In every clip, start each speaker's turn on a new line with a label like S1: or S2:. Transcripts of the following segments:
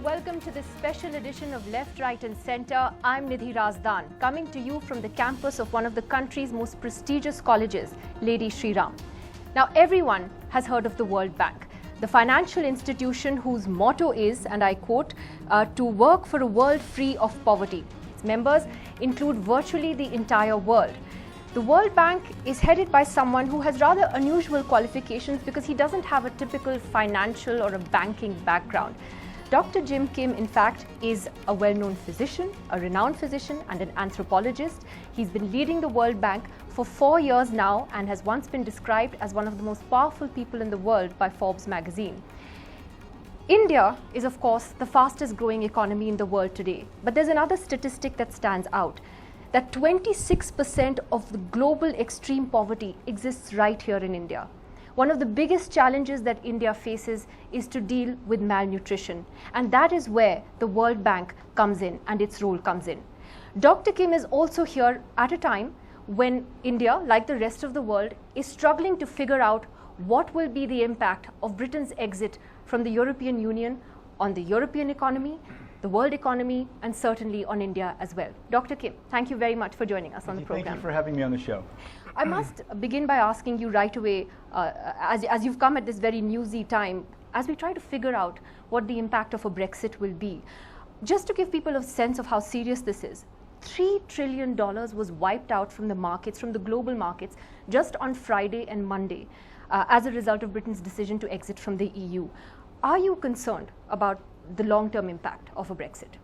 S1: welcome to this special edition of Left, Right and Centre. I'm Nidhi Razdan, coming to you from the campus of one of the country's most prestigious colleges, Lady Shri Ram. Now, everyone has heard of the World Bank, the financial institution whose motto is, and I quote, to work for a world free of poverty. Its members include virtually the entire world. The World Bank is headed by someone who has rather unusual qualifications because he doesn't have a typical financial or a banking background. Dr. Jim Kim, in fact, is a well-known physician, a renowned physician and an anthropologist. He's been leading the World Bank for 4 years now and has once been described as one of the most powerful people in the world by Forbes magazine. India is, of course, the fastest growing economy in the world today. But there's another statistic that stands out, that 26% of the global extreme poverty exists right here in India. One of the biggest challenges that India faces is to deal with malnutrition. And that is where the World Bank comes in and its role comes in. Dr. Kim is also here at a time when India, like the rest of the world, is struggling to figure out what will be the impact of Britain's exit from the European Union on the European economy, the world economy, and certainly on India as well. Dr. Kim, thank you very much for joining us on the program.
S2: Thank you for having me on the show.
S1: I must begin by asking you right away, as you've come at this very newsy time, as we try to figure out what the impact of a Brexit will be, just to give people a sense of how serious this is, $3 trillion was wiped out from the markets, from the global markets, just on Friday and Monday, as a result of Britain's decision to exit from the EU. Are you concerned about the long-term impact of a Brexit?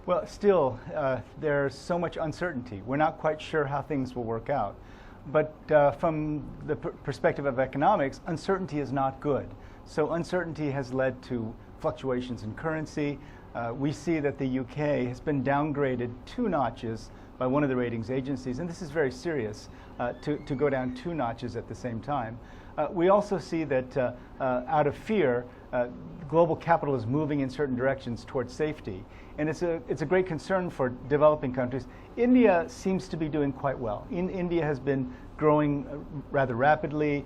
S2: Well, still, there's so much uncertainty. We're not quite sure how things will work out. But from the perspective of economics, uncertainty is not good. So uncertainty has led to fluctuations in currency. We see that the UK has been downgraded 2 notches by one of the ratings agencies, and this is very serious, to go down 2 notches at the same time. We also see that out of fear, global capital is moving in certain directions towards safety. And it's a great concern for developing countries. India seems to be doing quite well. India has been growing rather rapidly.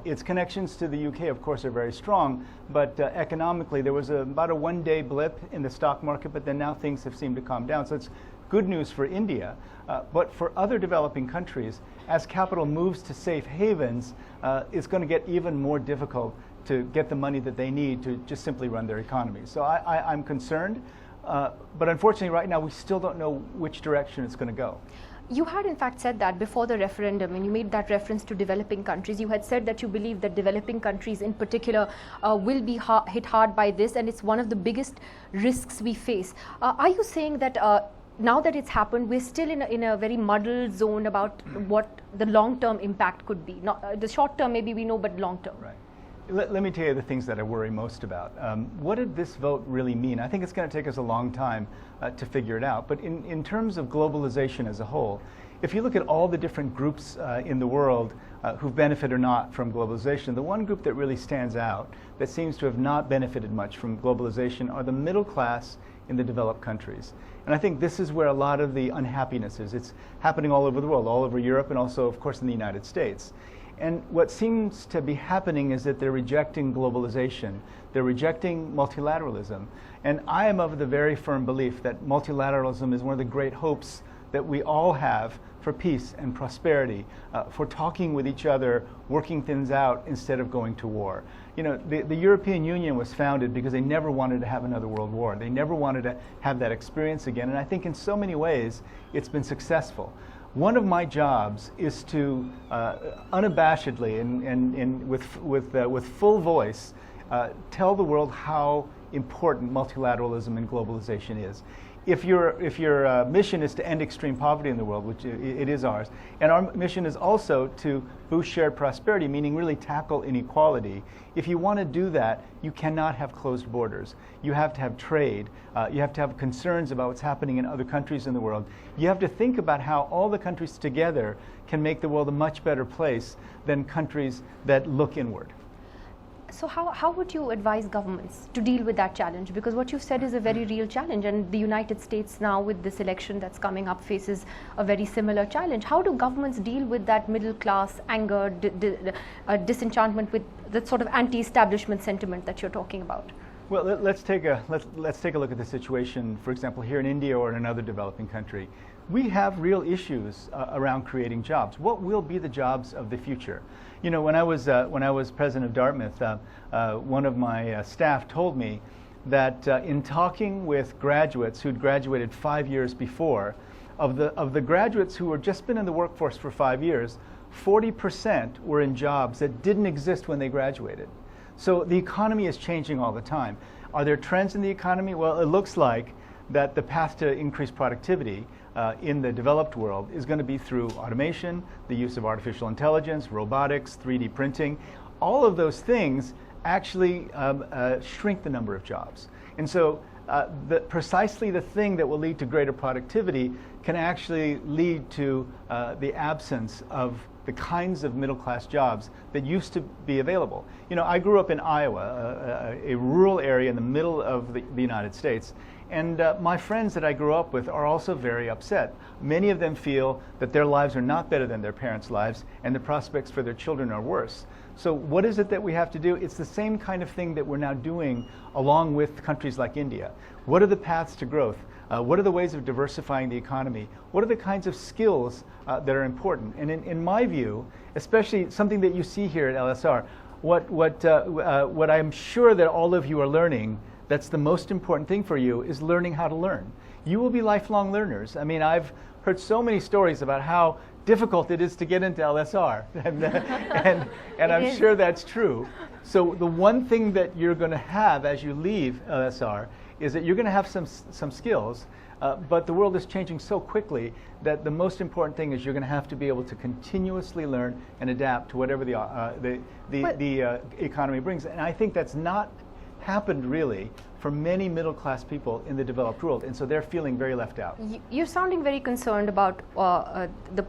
S2: Its connections to the UK, of course, are very strong. But economically, there was about a 1-day blip in the stock market, but then now things have seemed to calm down. So it's good news for India. But for other developing countries, as capital moves to safe havens, it's going to get even more difficult to get the money that they need to just simply run their economies. So I'm concerned. But unfortunately, right now, we still don't know which direction it's going to go.
S1: You had, in fact, said that before the referendum, and you made that reference to developing countries. You had said that you believe that developing countries in particular will be hit hard by this, and it's one of the biggest risks we face. Are you saying that now that it's happened, we're still in a very muddled zone about what the long-term impact could be? Not the short-term, maybe we know, but long-term.
S2: Right. Let me tell you the things that I worry most about. What did this vote really mean? I think it's going to take us a long time to figure it out. But in terms of globalization as a whole, if you look at all the different groups in the world who've benefited or not from globalization, the one group that really stands out, that seems to have not benefited much from globalization, are the middle class in the developed countries. And I think this is where a lot of the unhappiness is. It's happening all over the world, all over Europe, and also, of course, in the United States. And what seems to be happening is that they're rejecting globalization. They're rejecting multilateralism. And I am of the very firm belief that multilateralism is one of the great hopes that we all have for peace and prosperity, for talking with each other, working things out instead of going to war. You know, the European Union was founded because they never wanted to have another world war. They never wanted to have that experience again. And I think in so many ways, it's been successful. One of my jobs is to unabashedly and with full voice tell the world how important multilateralism and globalization is. If your mission is to end extreme poverty in the world, which it is ours, and our mission is also to boost shared prosperity, meaning really tackle inequality, if you want to do that, you cannot have closed borders. You have to have trade. You have to have concerns about what's happening in other countries in the world. You have to think about how all the countries together can make the world a much better place than countries that look inward.
S1: So how would you advise governments to deal with that challenge? Because what you've said is a very real challenge, and the United States now with this election that's coming up faces a very similar challenge. How do governments deal with that middle class anger, disenchantment with the sort of anti-establishment sentiment that you're talking about?
S2: Well, let's take a look at the situation, for example, here in India or in another developing country. We have real issues around creating jobs. What will be the jobs of the future? You know, when I was president of Dartmouth, one of my staff told me that in talking with graduates who'd graduated 5 years before, of the graduates who had just been in the workforce for 5 years, 40% were in jobs that didn't exist when they graduated. So the economy is changing all the time. Are there trends in the economy? Well, it looks like that the path to increased productivity in the developed world is going to be through automation, the use of artificial intelligence, robotics, 3D printing. All of those things actually shrink the number of jobs. And so precisely the thing that will lead to greater productivity can actually lead to the absence of the kinds of middle-class jobs that used to be available. You know, I grew up in Iowa, a rural area in the middle of the United States, and my friends that I grew up with are also very upset. Many of them feel that their lives are not better than their parents' lives, and the prospects for their children are worse. So what is it that we have to do? It's the same kind of thing that we're now doing along with countries like India. What are the paths to growth? What are the ways of diversifying the economy? What are the kinds of skills that are important? And in my view, especially something that you see here at LSR, what I'm sure that all of you are learning, that's the most important thing for you, is learning how to learn. You will be lifelong learners. I mean, I've heard so many stories about how difficult it is to get into LSR, and I'm sure that's true. So the one thing that you're going to have as you leave LSR is that you're going to have some skills, but the world is changing so quickly that the most important thing is you're going to have to be able to continuously learn and adapt to whatever the economy brings. And I think that's not happened really for many middle-class people in the developed world, and so they're feeling very left out.
S1: You're sounding very concerned about the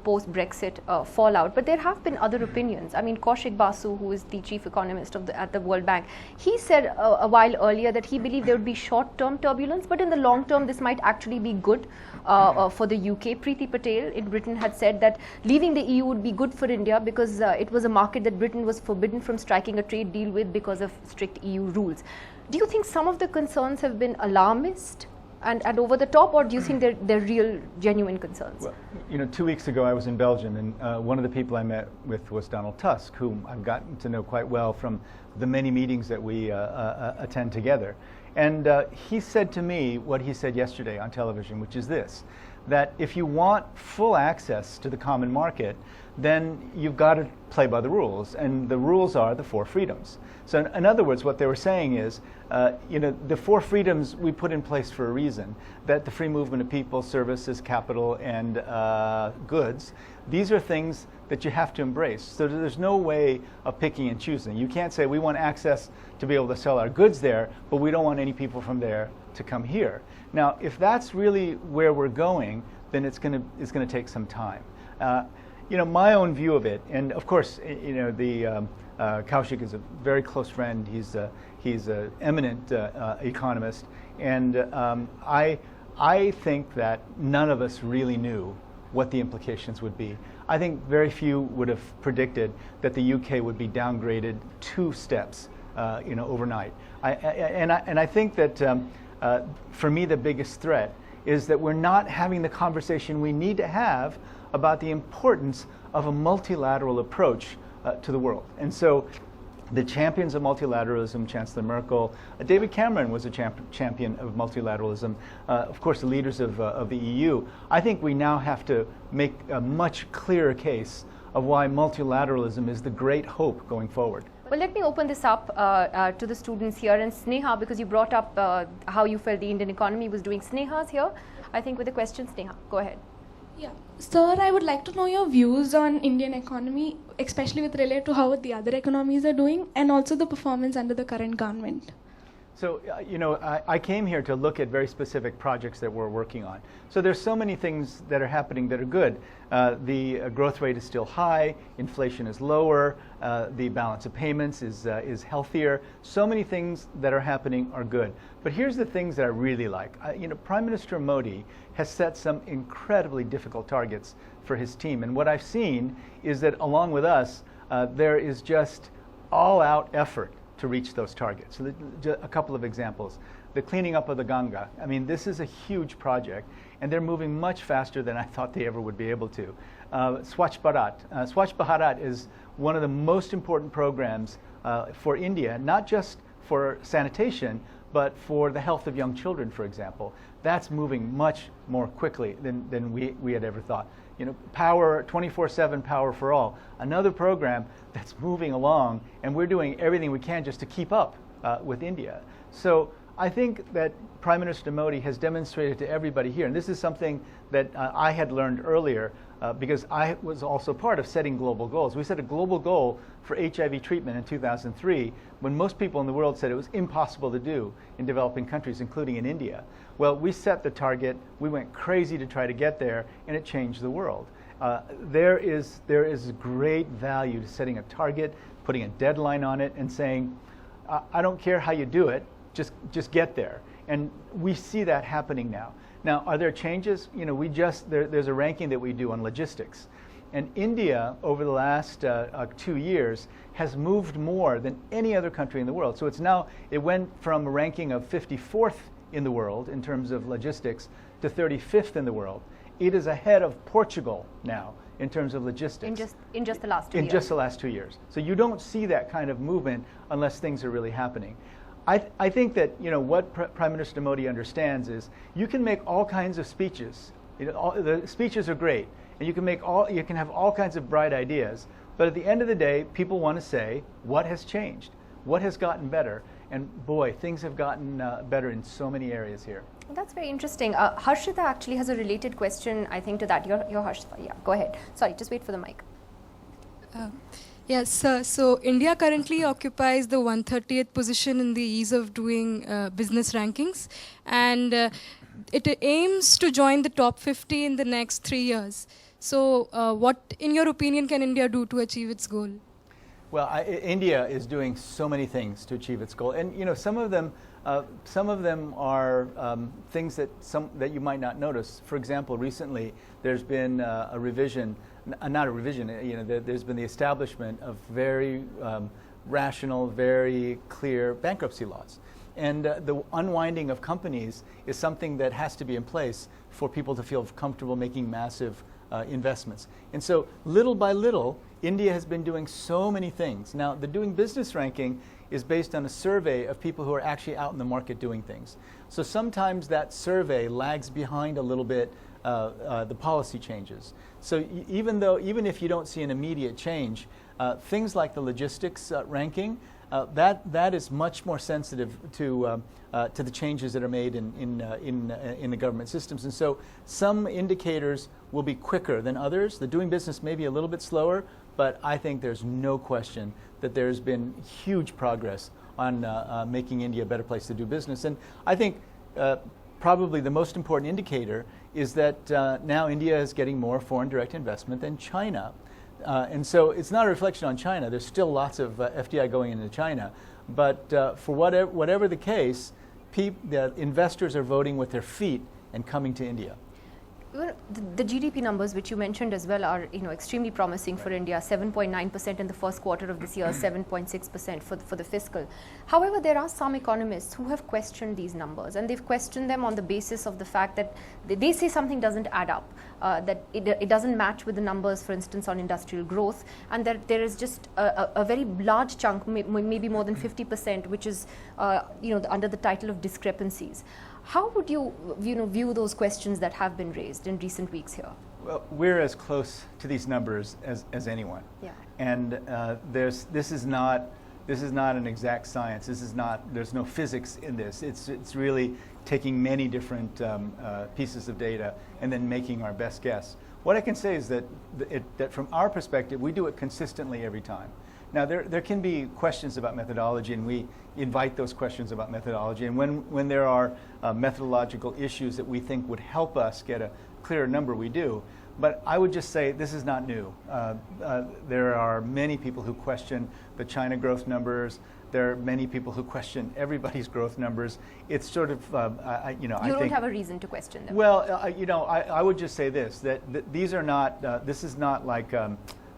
S1: post-Brexit fallout, but there have been other opinions. I mean, Kaushik Basu, who is the chief economist at the World Bank, he said a while earlier that he believed there would be short-term turbulence, but in the long term this might actually be good for the UK. Preeti Patel in Britain had said that leaving the EU would be good for India because it was a market that Britain was forbidden from striking a trade deal with because of strict EU rules. Do you think some of the concerns have been alarmist and over the top, or do you think they're real, genuine concerns?
S2: Well, you know, 2 weeks ago I was in Belgium, and one of the people I met with was Donald Tusk, whom I've gotten to know quite well from the many meetings that we attend together. And he said to me what he said yesterday on television, which is this, that if you want full access to the common market, then you've got to play by the rules, and the rules are the 4 freedoms. So in other words, what they were saying is, you know, the 4 freedoms we put in place for a reason, that the free movement of people, services, capital, and goods, these are things that you have to embrace. So there's no way of picking and choosing. You can't say we want access to be able to sell our goods there, but we don't want any people from there to come here. Now, if that's really where we're going, then it's going to take some time. You know, my own view of it, and of course, you know, Kaushik is a very close friend. He's an eminent economist, and I think that none of us really knew what the implications would be. I think very few would have predicted that the UK would be downgraded 2 steps, you know, overnight. I think that for me the biggest threat is that we're not having the conversation we need to have about the importance of a multilateral approach to the world. And so the champions of multilateralism, Chancellor Merkel, David Cameron was a champion of multilateralism, of course the leaders of the EU. I think we now have to make a much clearer case of why multilateralism is the great hope going forward.
S1: Well, let me open this up to the students here, and Sneha, because you brought up how you felt the Indian economy was doing. Sneha's here, I think, with a question. Sneha, go ahead.
S3: Yeah, sir, I would like to know your views on Indian economy, especially with relate to how the other economies are doing, and also the performance under the current government.
S2: So, you know, I came here to look at very specific projects that we're working on. So there's so many things that are happening that are good. The growth rate is still high, inflation is lower, the balance of payments is healthier. So many things that are happening are good. But here's the things that I really like. You know, Prime Minister Modi has set some incredibly difficult targets for his team. And what I've seen is that along with us, there is just all-out effort to reach those targets. So a couple of examples. The cleaning up of the Ganga. I mean, this is a huge project, and they're moving much faster than I thought they ever would be able to. Swachh Bharat. Swachh Bharat is one of the most important programs for India, not just for sanitation, but for the health of young children, for example. That's moving much more quickly than we had ever thought. You know, power, 24/7 power for all, another program that's moving along, and we're doing everything we can just to keep up with India. So I think that Prime Minister Modi has demonstrated to everybody here, and this is something that I had learned earlier because I was also part of setting global goals. We set a global goal for HIV treatment in 2003 when most people in the world said it was impossible to do in developing countries, including in India. Well, we set the target, we went crazy to try to get there, and it changed the world. There is great value to setting a target, putting a deadline on it, and saying, I don't care how you do it, just get there. And we see that happening now. Now, are there changes? You know, there's a ranking that we do on logistics. And India, over the last 2 years, has moved more than any other country in the world. So it went from a ranking of 54th in the world in terms of logistics to 35th in the world. It is ahead of Portugal now in terms of logistics.
S1: In just the last 2 years.
S2: In just the last 2 years. So you don't see that kind of movement unless things are really happening. I think that, you know, what Prime Minister Modi understands is you can make all kinds of speeches. You know, the speeches are great, and you can have all kinds of bright ideas. But at the end of the day, people want to say what has changed, what has gotten better, and boy, things have gotten better in so many areas here.
S1: Well, that's very interesting. Harshita actually has a related question, I think, to that. You're Harshita. Yeah, go ahead. Sorry, just wait for the mic.
S4: Yes, so India currently occupies the 130th position in the ease of doing business rankings, and it aims to join the top 50 in the next 3 years. So what, in your opinion, can India do to achieve its goal?
S2: Well, India is doing so many things to achieve its goal, and you know, some of them are things that you might not notice. For example, recently there's been a revision. Not a revision, you know, there's been the establishment of very rational, very clear bankruptcy laws. And the unwinding of companies is something that has to be in place for people to feel comfortable making massive investments. And so little by little, India has been doing so many things. Now, the doing business ranking is based on a survey of people who are actually out in the market doing things. So sometimes that survey lags behind a little bit the policy changes. So even if you don't see an immediate change, things like the logistics ranking, that is much more sensitive to the changes that are made in the government systems. And so some indicators will be quicker than others. The doing business may be a little bit slower, but I think there's no question that there's been huge progress on making India a better place to do business. And I think probably the most important indicator is that now India is getting more foreign direct investment than China. And so it's not a reflection on China. There's still lots of FDI going into China. But for whatever the case, the investors are voting with their feet and coming to India.
S1: Well, the GDP numbers which you mentioned as well are, you know, extremely promising for India. 7.9% in the first quarter of this year, 7.6% for the fiscal. However, there are some economists who have questioned these numbers, and they've questioned them on the basis of the fact that they say something doesn't add up, that it doesn't match with the numbers, for instance, on industrial growth, and that there is just a very large chunk, maybe more than 50%, which is under the title of discrepancies. How would you view those questions that have been raised in recent weeks here?
S2: Well, we're as close to these numbers as anyone.
S1: Yeah.
S2: And this is not an exact science. There's no physics in this. It's really taking many different pieces of data and then making our best guess. What I can say is that from our perspective, we do it consistently every time. Now, there can be questions about methodology, and we invite those questions about methodology. And when there are methodological issues that we think would help us get a clearer number, we do. But I would just say this is not new. There are many people who question the China growth numbers. There are many people who question everybody's growth numbers. It's sort of, I think... You
S1: don't have a reason to question them.
S2: Well, I would just say this, that these are not, this is not like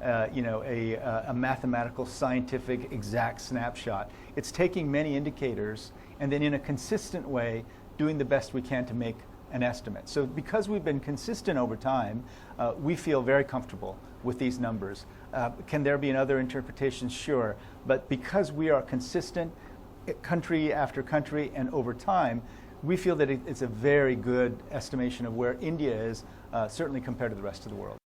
S2: a mathematical, scientific, exact snapshot. It's taking many indicators and then in a consistent way doing the best we can to make an estimate. So because we've been consistent over time, we feel very comfortable with these numbers. Can there be another interpretation? Sure. But because we are consistent, country after country and over time, we feel that it's a very good estimation of where India is, certainly compared to the rest of the world.